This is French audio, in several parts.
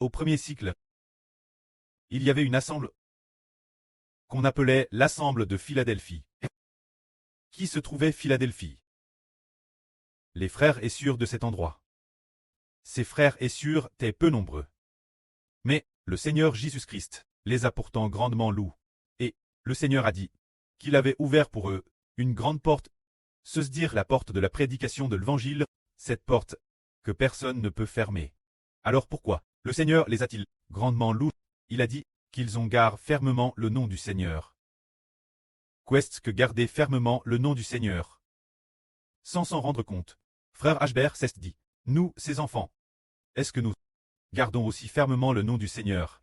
Au premier siècle, il y avait une assemblée qu'on appelait l'Assemble de Philadelphie. Qui se trouvait Philadelphie? Les frères et sœurs de cet endroit. Ces frères et sœurs étaient peu nombreux. Mais le Seigneur Jésus-Christ les a pourtant grandement loués. Et le Seigneur a dit qu'il avait ouvert pour eux une grande porte, se dire la porte de la prédication de l'Évangile, cette porte que personne ne peut fermer. Alors pourquoi le Seigneur les a-t-il grandement loués? Il a dit qu'ils ont gardé fermement le nom du Seigneur. Qu'est-ce que garder fermement le nom du Seigneur? Sans s'en rendre compte, frère Ashbert s'est dit, nous, ses enfants, est-ce que nous gardons aussi fermement le nom du Seigneur?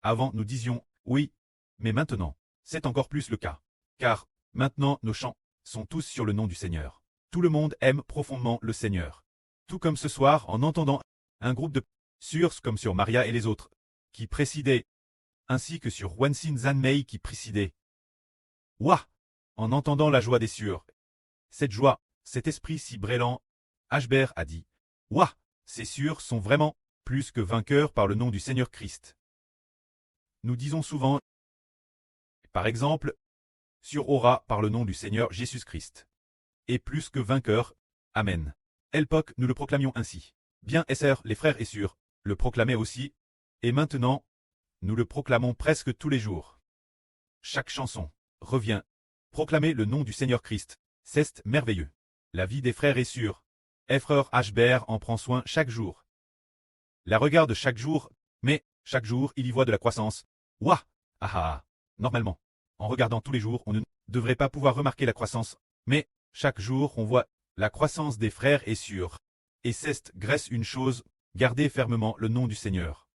Avant nous disions, oui, mais maintenant, c'est encore plus le cas. Car, maintenant nos chants sont tous sur le nom du Seigneur. Tout le monde aime profondément le Seigneur. Tout comme ce soir en entendant un groupe de sur comme sur Maria et les autres, qui précidaient, ainsi que sur Wansin Zanmei qui précidait. Ouah! En entendant la joie des sûrs. Cette joie, cet esprit si brillant, Ashbert a dit, ouah! Ces sûrs sont vraiment plus que vainqueurs par le nom du Seigneur Christ. Nous disons souvent, par exemple, sur aura par le nom du Seigneur Jésus-Christ. Et plus que vainqueurs, Amen. L'époque nous le proclamions ainsi. Bien SR, les frères et sœurs, le proclamaient aussi, et maintenant, nous le proclamons presque tous les jours. Chaque chanson revient, proclamer le nom du Seigneur Christ, c'est merveilleux. La vie des frères et sœurs, frère Ashbert en prend soin chaque jour. La regarde chaque jour, mais chaque jour il y voit de la croissance. Ouah! Ah ah! Normalement, en regardant tous les jours, on ne devrait pas pouvoir remarquer la croissance, mais chaque jour on voit la croissance des frères et sœurs. Et c'est grâce une chose, garder fermement le nom du Seigneur.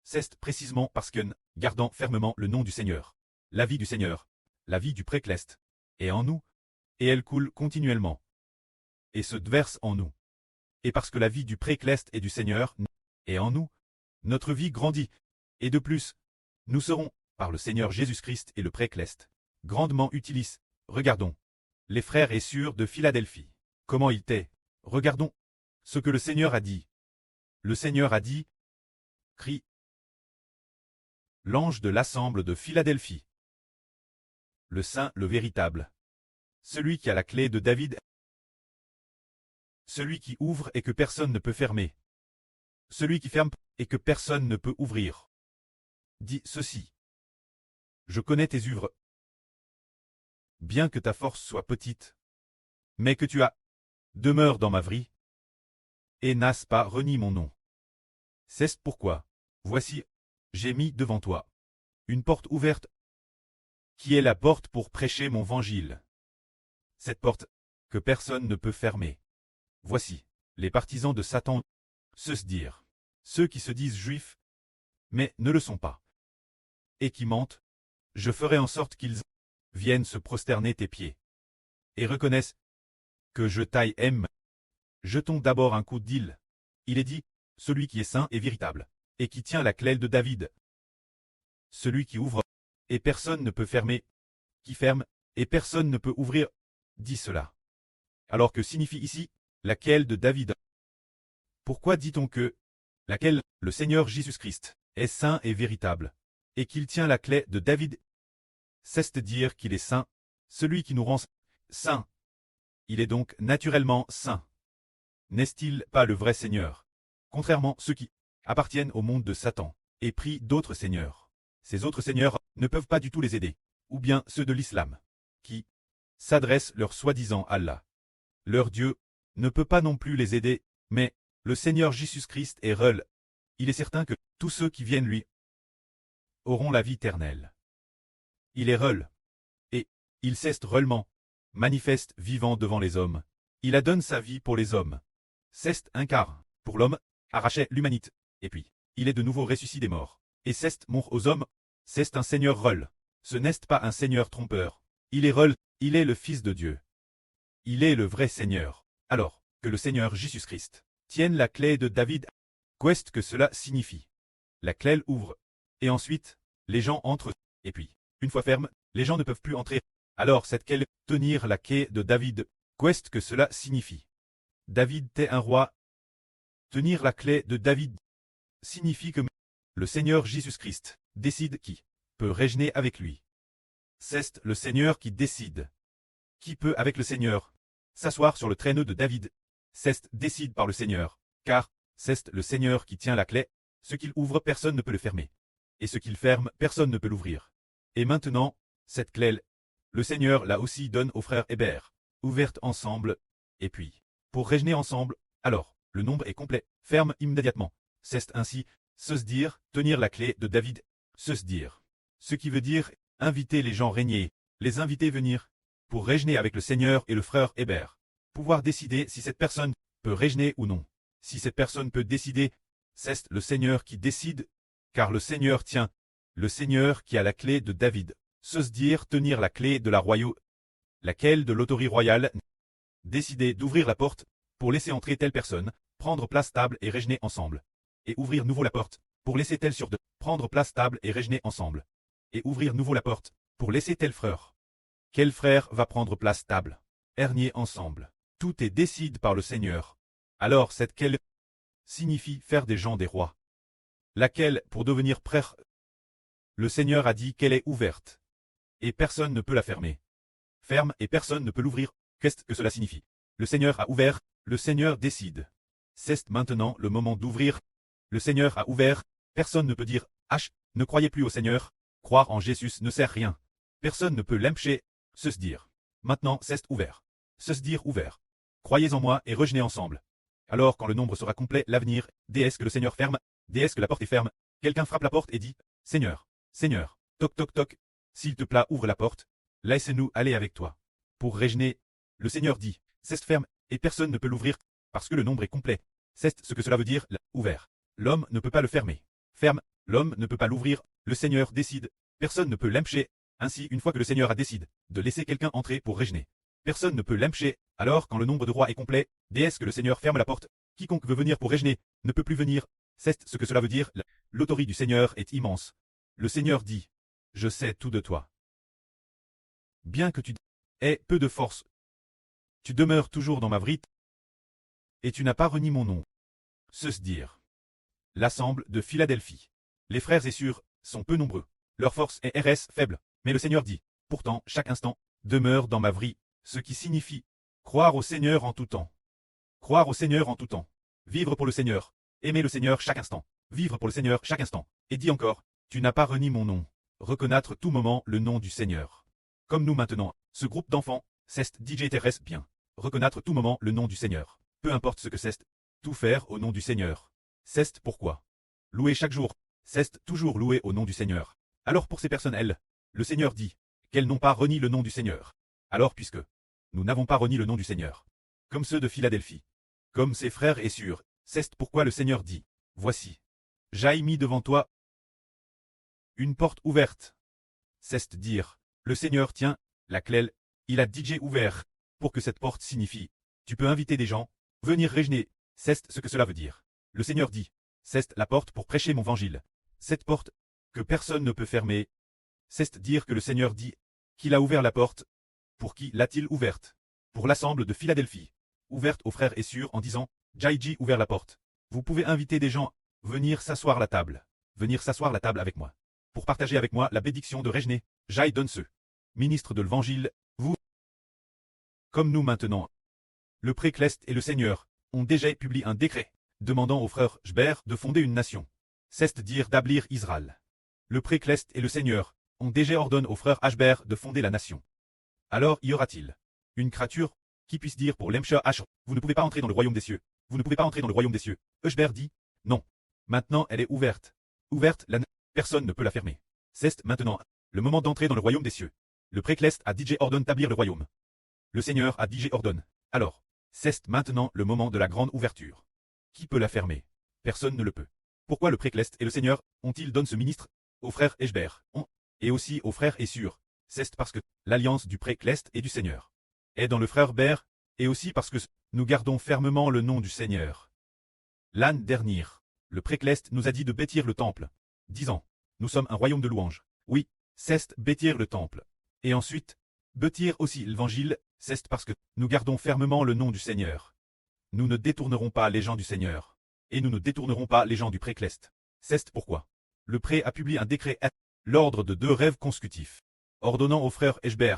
C'est précisément parce que, gardant fermement le nom du Seigneur, la vie du Seigneur, la vie du précleste, est en nous, et elle coule continuellement, et se verse en nous. Et parce que la vie du précleste et du Seigneur est en nous, notre vie grandit, et de plus, nous serons, par le Seigneur Jésus-Christ et le précleste, grandement utilisés. Regardons les frères et sœurs de Philadelphie. Comment ils étaient? Regardons ce que le Seigneur a dit. Le Seigneur a dit, crie l'ange de l'assemble de Philadelphie. Le saint, le véritable. Celui qui a la clé de David. Celui qui ouvre et que personne ne peut fermer. Celui qui ferme et que personne ne peut ouvrir. Dis ceci. Je connais tes œuvres. Bien que ta force soit petite, mais que tu as demeure dans ma vie, et n'as pas renié mon nom. C'est pourquoi, voici, j'ai mis devant toi une porte ouverte, qui est la porte pour prêcher mon évangile. Cette porte, que personne ne peut fermer. Voici, les partisans de Satan, se dire, ceux qui se disent juifs, mais ne le sont pas, et qui mentent, je ferai en sorte qu'ils viennent se prosterner tes pieds, et reconnaissent que je t'aime. Jetons d'abord un coup d'île. Il est dit, celui qui est saint et véritable, et qui tient la clé de David. Celui qui ouvre, et personne ne peut fermer, qui ferme, et personne ne peut ouvrir, dit cela. Alors que signifie ici, laquelle de David? Pourquoi dit-on que, laquelle, le Seigneur Jésus-Christ, est saint et véritable, et qu'il tient la clé de David? C'est-à-dire qu'il est saint, celui qui nous rend saint. Il est donc naturellement saint. N'est-il pas le vrai Seigneur? Contrairement à ceux qui appartiennent au monde de Satan, et prient d'autres seigneurs. Ces autres seigneurs ne peuvent pas du tout les aider, ou bien ceux de l'islam, qui s'adressent leur soi-disant Allah. Leur Dieu ne peut pas non plus les aider, mais le Seigneur Jésus-Christ est réel. Il est certain que tous ceux qui viennent lui auront la vie éternelle. Il est réel, et il s'est réellement manifeste vivant devant les hommes. Il a donné sa vie pour les hommes. C'est un quart, pour l'homme, arraché l'humanité, et puis, il est de nouveau ressuscité des morts. Et c'est mort aux hommes, c'est un Seigneur réel. Ce n'est pas un Seigneur trompeur. Il est réel, il est le Fils de Dieu. Il est le vrai Seigneur. Alors, que le Seigneur Jésus-Christ tienne la clé de David, qu'est-ce que cela signifie? La clé ouvre, et ensuite, les gens entrent, et puis, une fois ferme, les gens ne peuvent plus entrer. Alors cette clé, tenir la clé de David, qu'est-ce que cela signifie? David était un roi. Tenir la clé de David, signifie que le Seigneur Jésus-Christ décide qui peut régner avec lui. C'est le Seigneur qui décide. Qui peut avec le Seigneur s'asseoir sur le traîneau de David? C'est décide par le Seigneur, car c'est le Seigneur qui tient la clé. Ce qu'il ouvre, personne ne peut le fermer. Et ce qu'il ferme, personne ne peut l'ouvrir. Et maintenant, cette clé, le Seigneur la aussi donne aux frères Hébert, ouverte ensemble, et puis, pour régner ensemble, alors, le nombre est complet, ferme immédiatement. C'est ainsi, se dire, tenir la clé de David, se dire. Ce qui veut dire, inviter les gens régner, les inviter venir, pour régner avec le Seigneur et le frère Hébert. Pouvoir décider si cette personne peut régner ou non. Si cette personne peut décider, c'est le Seigneur qui décide, car le Seigneur tient, le Seigneur qui a la clé de David, se dire tenir la clé de la royauté, laquelle de l'autorité royale, décider d'ouvrir la porte, pour laisser entrer telle personne, prendre place stable et régner ensemble, et ouvrir nouveau la porte, pour laisser telle sur deux, prendre place stable et régner ensemble, et ouvrir nouveau la porte, pour laisser tel frère. Quel frère va prendre place stable, régner ensemble, tout est décide par le Seigneur. Alors cette quelle signifie faire des gens des rois. Laquelle, pour devenir prêtre, le Seigneur a dit qu'elle est ouverte. Et personne ne peut la fermer. Ferme et personne ne peut l'ouvrir. Qu'est-ce que cela signifie? Le Seigneur a ouvert, le Seigneur décide. C'est maintenant le moment d'ouvrir. Le Seigneur a ouvert, personne ne peut dire « H, ne croyez plus au Seigneur, croire en Jésus ne sert rien. » Personne ne peut l'empêcher, se dire. Maintenant c'est ouvert. Se dire ouvert. Croyez en moi et rejeunez ensemble. Alors quand le nombre sera complet, l'avenir, dès que le Seigneur ferme, dès que la porte est ferme, quelqu'un frappe la porte et dit « Seigneur, Seigneur, toc toc toc, s'il te plaît ouvre la porte, laisse-nous aller avec toi. » Pour régner, le Seigneur dit « C'est ferme, et personne ne peut l'ouvrir, parce que le nombre est complet. » C'est ce que cela veut dire, ouvert. L'homme ne peut pas le fermer. Ferme, l'homme ne peut pas l'ouvrir, le Seigneur décide, personne ne peut l'empêcher. Ainsi, une fois que le Seigneur a décidé de laisser quelqu'un entrer pour régner, personne ne peut l'empêcher. Alors quand le nombre de rois est complet, dès que le Seigneur ferme la porte, quiconque veut venir pour régner, ne peut plus venir. C'est ce que cela veut dire, l'autorité du Seigneur est immense. Le Seigneur dit, je sais tout de toi. Bien que tu aies peu de force, tu demeures toujours dans ma vrite, et tu n'as pas renié mon nom. Se dire. L'assemble de Philadelphie. Les frères et sœurs sont peu nombreux. Leur force est faible, mais le Seigneur dit, pourtant chaque instant, demeure dans ma vrille, ce qui signifie croire au Seigneur en tout temps. Croire au Seigneur en tout temps. Vivre pour le Seigneur. Aimer le Seigneur chaque instant. Vivre pour le Seigneur chaque instant. Et dit encore, tu n'as pas renié mon nom. Reconnaître tout moment le nom du Seigneur. Comme nous maintenant, ce groupe d'enfants, c'est DJ Terrestre bien. Reconnaître tout moment le nom du Seigneur. Peu importe ce que c'est, tout faire au nom du Seigneur. C'est pourquoi. Louer chaque jour, c'est toujours louer au nom du Seigneur. Alors pour ces personnes, le Seigneur dit qu'elles n'ont pas renié le nom du Seigneur. Alors puisque nous n'avons pas renié le nom du Seigneur, comme ceux de Philadelphie, comme ses frères et sœurs, c'est pourquoi le Seigneur dit, voici, j'ai mis devant toi une porte ouverte. C'est dire, le Seigneur tient la clé, il a DJ ouvert, pour que cette porte signifie, tu peux inviter des gens, venir régner, c'est ce que cela veut dire. Le Seigneur dit, c'est la porte pour prêcher mon évangile. Cette porte, que personne ne peut fermer, c'est dire que le Seigneur dit, qu'il a ouvert la porte. Pour qui l'a-t-il ouverte? Pour l'assemble de Philadelphie. Ouverte aux frères et sœurs en disant, j'ai ouvert la porte. Vous pouvez inviter des gens, venir s'asseoir à la table. Venir s'asseoir à la table avec moi. Pour partager avec moi la bénédiction de régner, j'ai donne ceux. Ministre de l'Évangile, vous. Comme nous maintenant. Le précleste et le Seigneur ont déjà publié un décret, demandant aux frères Hébert de fonder une nation. C'est dire d'ablir Israël. Le précleste et le Seigneur ont déjà ordonné aux frères Hébert de fonder la nation. Alors y aura-t-il une créature qui puisse dire pour l'Emsher H, vous ne pouvez pas entrer dans le royaume des cieux. Vous ne pouvez pas entrer dans le royaume des cieux. Hébert dit, non. Maintenant elle est ouverte. Ouverte, personne ne peut la fermer. C'est maintenant le moment d'entrer dans le royaume des cieux. Le précleste a DJ ordonne d'établir le royaume. Le Seigneur a DJ ordonne. Alors, c'est maintenant le moment de la grande ouverture. Qui peut la fermer? Personne ne le peut. Pourquoi le précleste et le Seigneur ont-ils donné ce ministre aux frères Hébert et aussi aux frères et sœurs? C'est parce que l'alliance du précleste et du Seigneur est dans le frère Hébert, et aussi parce que nous gardons fermement le nom du Seigneur. L'année dernière, le précleste nous a dit de bâtir le temple, disant, nous sommes un royaume de louanges. Oui, c'est bâtir le temple. Et ensuite, bâtir aussi l'évangile, c'est parce que nous gardons fermement le nom du Seigneur. Nous ne détournerons pas les gens du Seigneur. et nous ne détournerons pas les gens du pré-Cleste. C'est pourquoi le pré a publié un décret l'ordre de 2 rêves consécutifs, ordonnant aux frères Eshber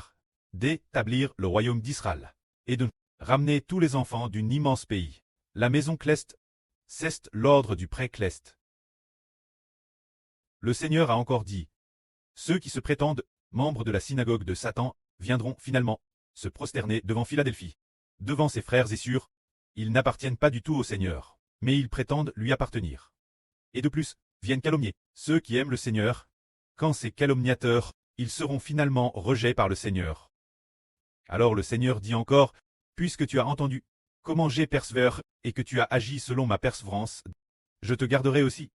d'établir le royaume d'Israël et de ramener tous les enfants d'un immense pays. La maison Cleste, c'est l'ordre du pré-Cleste. Le Seigneur a encore dit, ceux qui se prétendent membres de la synagogue de Satan viendront finalement se prosterner devant Philadelphie. Devant ses frères et sœurs, ils n'appartiennent pas du tout au Seigneur, mais ils prétendent lui appartenir. Et de plus, viennent calomnier ceux qui aiment le Seigneur. Quand ces calomniateurs, ils seront finalement rejetés par le Seigneur. Alors le Seigneur dit encore, puisque tu as entendu comment j'ai persévéré et que tu as agi selon ma persévérance, je te garderai aussi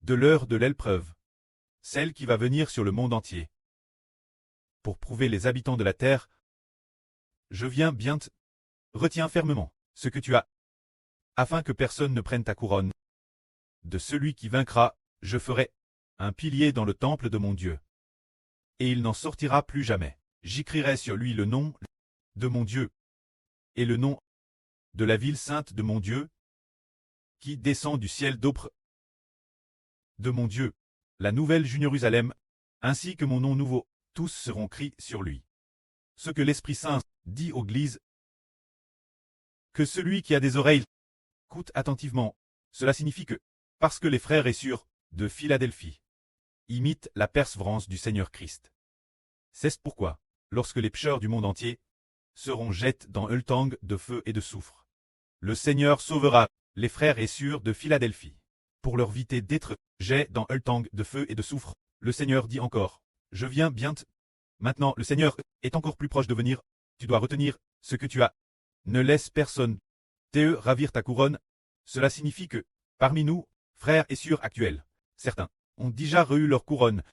de l'heure de l'épreuve, celle qui va venir sur le monde entier. Pour prouver les habitants de la terre, je viens bientôt. Retiens fermement ce que tu as, afin que personne ne prenne ta couronne. De celui qui vaincra, je ferai un pilier dans le temple de mon Dieu. Et il n'en sortira plus jamais. J'écrirai sur lui le nom de mon Dieu et le nom de la ville sainte de mon Dieu, qui descend du ciel d'auprès de mon Dieu, la nouvelle Jérusalem, ainsi que mon nom nouveau, tous seront écrits sur lui. Ce que l'Esprit Saint dit aux églises, que celui qui a des oreilles écoute attentivement, cela signifie que, parce que les frères et sœurs de Philadelphie imitent la persévérance du Seigneur Christ. C'est pourquoi, lorsque les pécheurs du monde entier seront jetés dans un temps de feu et de soufre, le Seigneur sauvera les frères et sœurs de Philadelphie. Pour leur éviter d'être jetés dans un temps de feu et de soufre, le Seigneur dit encore, je viens bientôt. Maintenant le Seigneur est encore plus proche de venir, tu dois retenir ce que tu as. Ne laisse personne te ravir ta couronne. Cela signifie que, parmi nous, frères et sœurs actuels, certains ont déjà reçu leur couronne.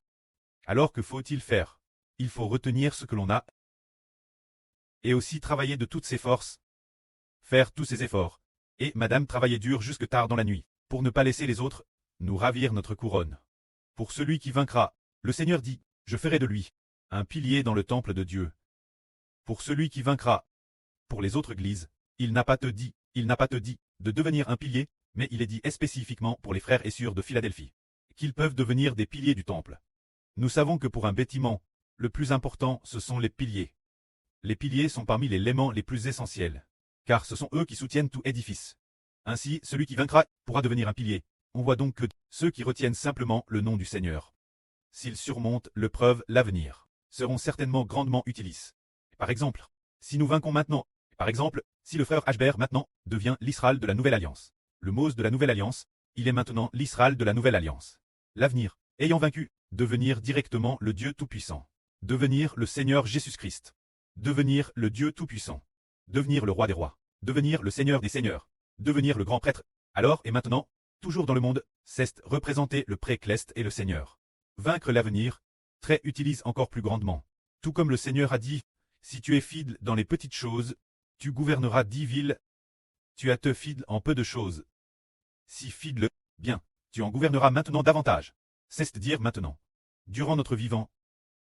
Alors que faut-il faire? Il faut retenir ce que l'on a et aussi travailler de toutes ses forces, faire tous ses efforts, et madame travailler dur jusque tard dans la nuit, pour ne pas laisser les autres nous ravir notre couronne. Pour celui qui vaincra, le Seigneur dit, je ferai de lui un pilier dans le temple de Dieu. Pour celui qui vaincra, pour les autres églises, il n'a pas te dit de devenir un pilier, mais il est dit spécifiquement pour les frères et sœurs de Philadelphie, qu'ils peuvent devenir des piliers du temple. Nous savons que pour un bâtiment, le plus important, ce sont les piliers. Les piliers sont parmi les éléments les plus essentiels, car ce sont eux qui soutiennent tout édifice. Ainsi, celui qui vaincra pourra devenir un pilier. On voit donc que ceux qui retiennent simplement le nom du Seigneur, s'ils surmontent l'épreuve l'avenir, seront certainement grandement utiles. Par exemple, si nous vainquons maintenant, par exemple, si le frère Eshber maintenant devient l'Israël de la Nouvelle Alliance, le Mose de la Nouvelle Alliance, il est maintenant l'Israël de la Nouvelle Alliance. L'avenir, ayant vaincu, devenir directement le Dieu Tout-Puissant, devenir le Seigneur Jésus-Christ, devenir le Dieu Tout-Puissant, devenir le Roi des Rois, devenir le Seigneur des Seigneurs, devenir le Grand Prêtre, alors et maintenant, toujours dans le monde, c'est représenter le pré-Cleste et le Seigneur. Vaincre l'avenir, très utilise encore plus grandement. Tout comme le Seigneur a dit, si tu es fidèle dans les petites choses, tu gouverneras 10 villes. Tu as te fidèle en peu de choses. Si fidèle, bien, tu en gouverneras maintenant davantage. C'est-à-dire maintenant. Durant notre vivant,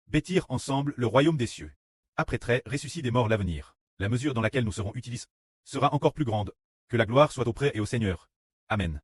bâtir ensemble le royaume des cieux. Après très ressuscit des morts l'avenir. La mesure dans laquelle nous serons utilisés sera encore plus grande. Que la gloire soit auprès et au Seigneur. Amen.